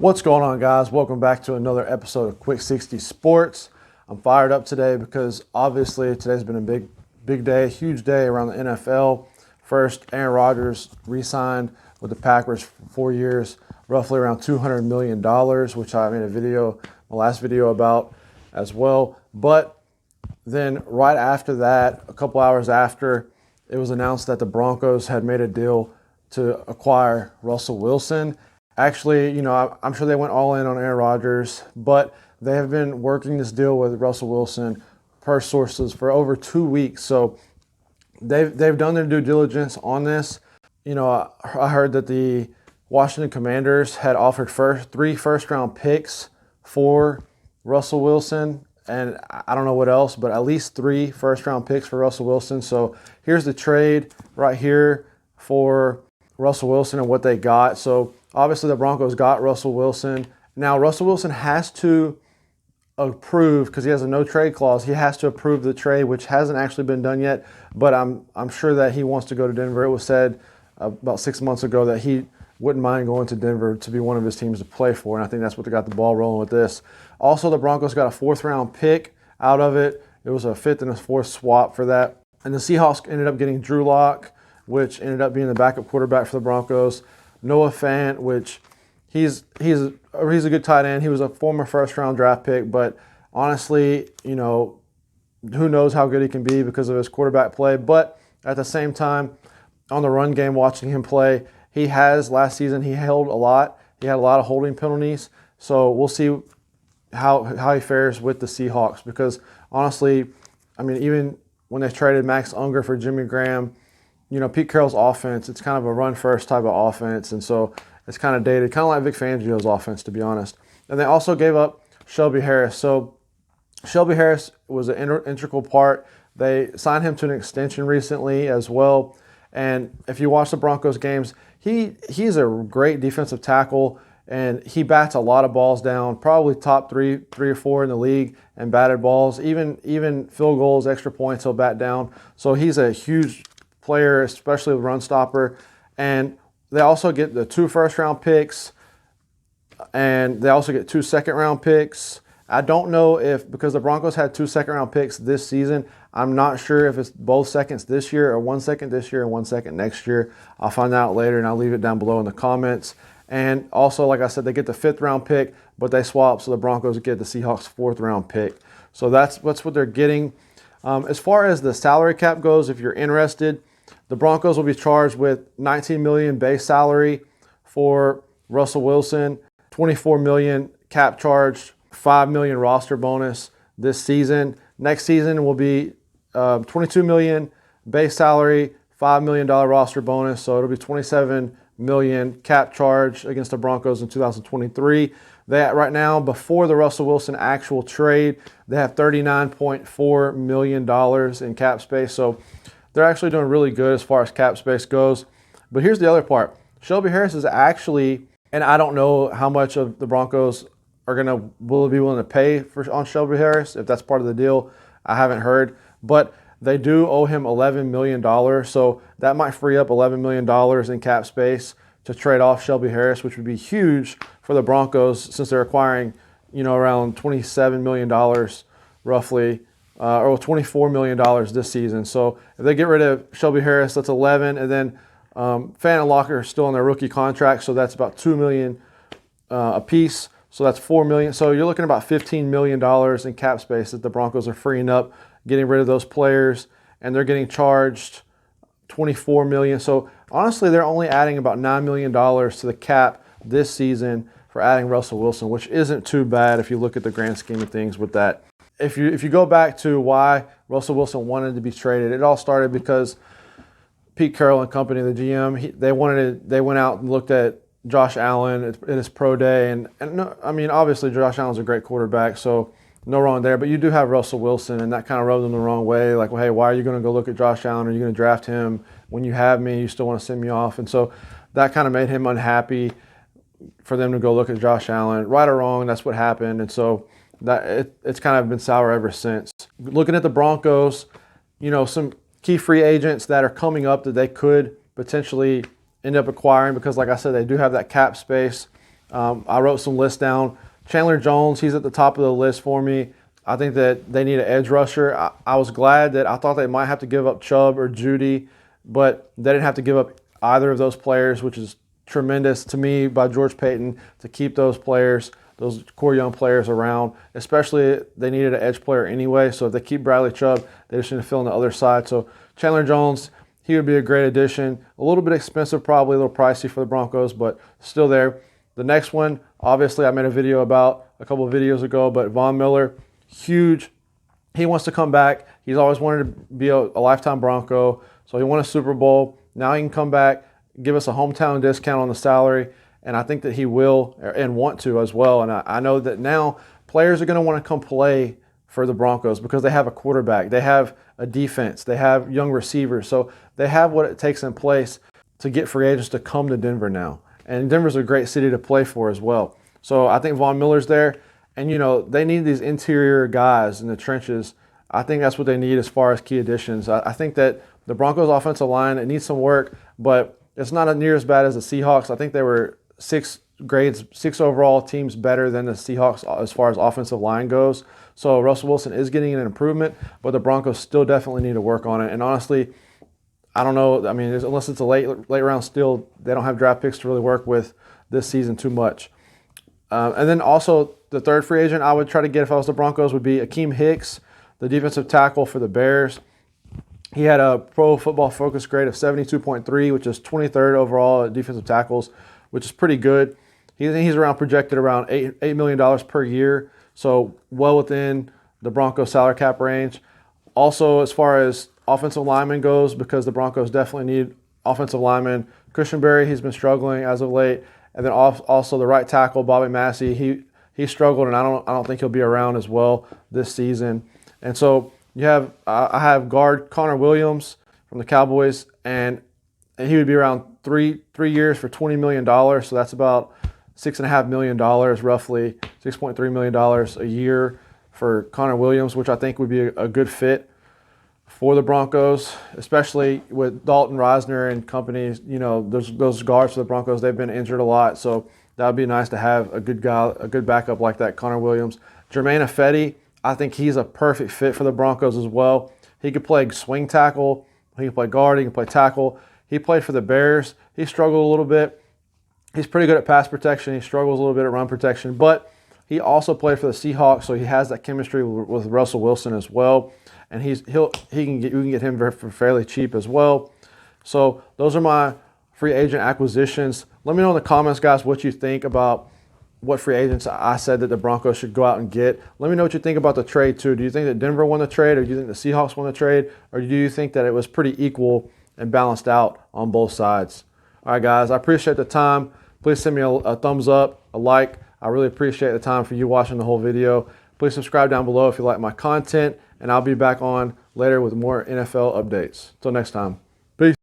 What's going on, guys? Welcome back to another episode of Quick 60 Sports. I'm fired up today because obviously today's been a big day, huge day around the NFL. First, Aaron Rodgers re-signed with the Packers for 4 years, roughly around $200 million, which I made my last video about as well. But then right after that, a couple hours after, it was announced that the Broncos had made a deal to acquire Russell Wilson. Actually, I'm sure they went all in on Aaron Rodgers, but they have been working this deal with Russell Wilson, per sources, for over 2 weeks. So they've done their due diligence on this. I heard that the Washington Commanders had offered three first-round picks for Russell Wilson, and I don't know what else, but at least 3 first-round picks for Russell Wilson. So here's the trade right here for Russell Wilson and what they got. So obviously the Broncos got Russell Wilson. Now Russell Wilson has to approve, because he has a no trade clause. He has to approve the trade, which hasn't actually been done yet. But I'm sure that he wants to go to Denver. It was said about 6 months ago that he wouldn't mind going to Denver to be one of his teams to play for, and I think that's what they got the ball rolling with this. Also, the Broncos got a 4th-round pick out of it. It was a 5th and a 4th swap for that. And the Seahawks ended up getting Drew Lock, which ended up being the backup quarterback for the Broncos. Noah Fant, which he's a good tight end. He was a former first-round draft pick, but honestly, who knows how good he can be because of his quarterback play. But at the same time, on the run game, watching him play, last season he held a lot. He had a lot of holding penalties. So we'll see how he fares with the Seahawks, because honestly, even when they traded Max Unger for Jimmy Graham, Pete Carroll's offense, it's kind of a run-first type of offense, and so it's kind of dated, kind of like Vic Fangio's offense, to be honest. And they also gave up Shelby Harris. So Shelby Harris was an integral part. They signed him to an extension recently as well. And if you watch the Broncos games, he's a great defensive tackle, and he bats a lot of balls down, probably top three or four in the league and batted balls. Even field goals, extra points, he'll bat down. So he's a huge player, especially with run stopper. And they also get the 2 first-round picks, and they also get 2 second-round picks. I don't know because the Broncos had 2 second-round picks this season, I'm not sure if it's both seconds this year or 1 second this year and 1 second next year. I'll find out later, and I'll leave it down below in the comments. And also, like I said, they get the 5th-round pick, but they swap, so the Broncos get the Seahawks' 4th-round pick. So that's what they're getting. As far as the salary cap goes, if you're interested, the Broncos will be charged with $19 million base salary for Russell Wilson, $24 million cap charge, $5 million roster bonus this season. Next season will be $22 million base salary, $5 million roster bonus, so it'll be $27 million cap charge against the Broncos in 2023. Right now, before the Russell Wilson actual trade, they have $39.4 million in cap space, so they're actually doing really good as far as cap space goes. But here's the other part. Shelby Harris is actually, and I don't know how much of the Broncos will be willing to pay on Shelby Harris, if that's part of the deal. I haven't heard. But they do owe him $11 million, so that might free up $11 million in cap space to trade off Shelby Harris, which would be huge for the Broncos since they're acquiring, around $27 million roughly, or $24 million this season. So if they get rid of Shelby Harris, that's 11, and then Fant and Locker are still on their rookie contract, so that's about $2 million apiece. So that's $4 million. So you're looking at about $15 million in cap space that the Broncos are freeing up, getting rid of those players, and they're getting charged $24 million. So honestly, they're only adding about $9 million to the cap this season for adding Russell Wilson, which isn't too bad if you look at the grand scheme of things with that. If you go back to why Russell Wilson wanted to be traded, it all started because Pete Carroll and company, the GM, they went out and looked at Josh Allen at his pro day, and no, obviously Josh Allen's a great quarterback, so no wrong there. But you do have Russell Wilson, and that kind of rubbed them the wrong way. Like, well, hey, why are you going to go look at Josh Allen? Are you going to draft him when you have me? You still want to send me off, and so that kind of made him unhappy for them to go look at Josh Allen. Right or wrong, that's what happened, and so it's kind of been sour ever since. Looking at the Broncos, some key free agents that are coming up that they could potentially end up acquiring, because like I said, they do have that cap space. I wrote some lists down. Chandler Jones, he's at the top of the list for me. I think that they need an edge rusher. I was glad that I thought they might have to give up Chubb or Judy, but they didn't have to give up either of those players, which is tremendous to me by George Payton to keep those players, those core young players around. Especially they needed an edge player anyway, so if they keep Bradley Chubb, they just need to fill on the other side. So Chandler Jones, he would be a great addition. A little bit expensive, probably a little pricey for the Broncos, but still there. The next one, obviously I made a video about a couple of videos ago, but Von Miller, huge. He wants to come back. He's always wanted to be a lifetime Bronco, so he won a Super Bowl. Now he can come back, give us a hometown discount on the salary, and I think that he will and want to as well. And I know that now players are going to want to come play for the Broncos because they have a quarterback, they have a defense, they have young receivers, so they have what it takes in place to get free agents to come to Denver now. And Denver's a great city to play for as well. So I think Von Miller's there. And, you know, they need these interior guys in the trenches. I think that's what they need as far as key additions. I think that the Broncos offensive line, it needs some work, but it's not near as bad as the Seahawks. I think they were 6 overall teams better than the Seahawks as far as offensive line goes. So Russell Wilson is getting an improvement, but the Broncos still definitely need to work on it. And honestly, I don't know. I mean, unless it's a late round steal, they don't have draft picks to really work with this season too much. And then also the third free agent I would try to get if I was the Broncos would be Akeem Hicks, the defensive tackle for the Bears. He had a Pro Football Focus grade of 72.3, which is 23rd overall at defensive tackles, which is pretty good. He's projected around $8 million per year, so well within the Broncos salary cap range. Also, as far as offensive lineman goes, because the Broncos definitely need offensive linemen. Christian Berry, he's been struggling as of late. And then also the right tackle, Bobby Massey, he struggled, and I don't think he'll be around as well this season. And so I have guard Connor Williams from the Cowboys, and he would be around three years for $20 million. So that's about $6.5 million, roughly $6.3 million a year for Connor Williams, which I think would be a good fit for the Broncos, especially with Dalton Risner and company. You know, those guards for the Broncos, they've been injured a lot, so that would be nice to have a good guy, a good backup like that, Connor Williams. Jermaine Ifedi, I think he's a perfect fit for the Broncos as well. He could play swing tackle, he can play guard, he can play tackle. He played for the Bears. He struggled a little bit. He's pretty good at pass protection. He struggles a little bit at run protection, but he also played for the Seahawks, so he has that chemistry with Russell Wilson as we can get him for fairly cheap as well. So those are my free agent acquisitions. Let me know in the comments, guys, what you think about what free agents I said that the Broncos should go out and get. Let me know what you think about the trade too. Do you think that Denver won the trade, or do you think the Seahawks won the trade, or do you think that it was pretty equal and balanced out on both sides? All right, guys, I appreciate the time. Please send me a thumbs up, a like. I really appreciate the time for you watching the whole video. Please subscribe down below if you like my content, and I'll be back on later with more NFL updates. Until next time. Peace.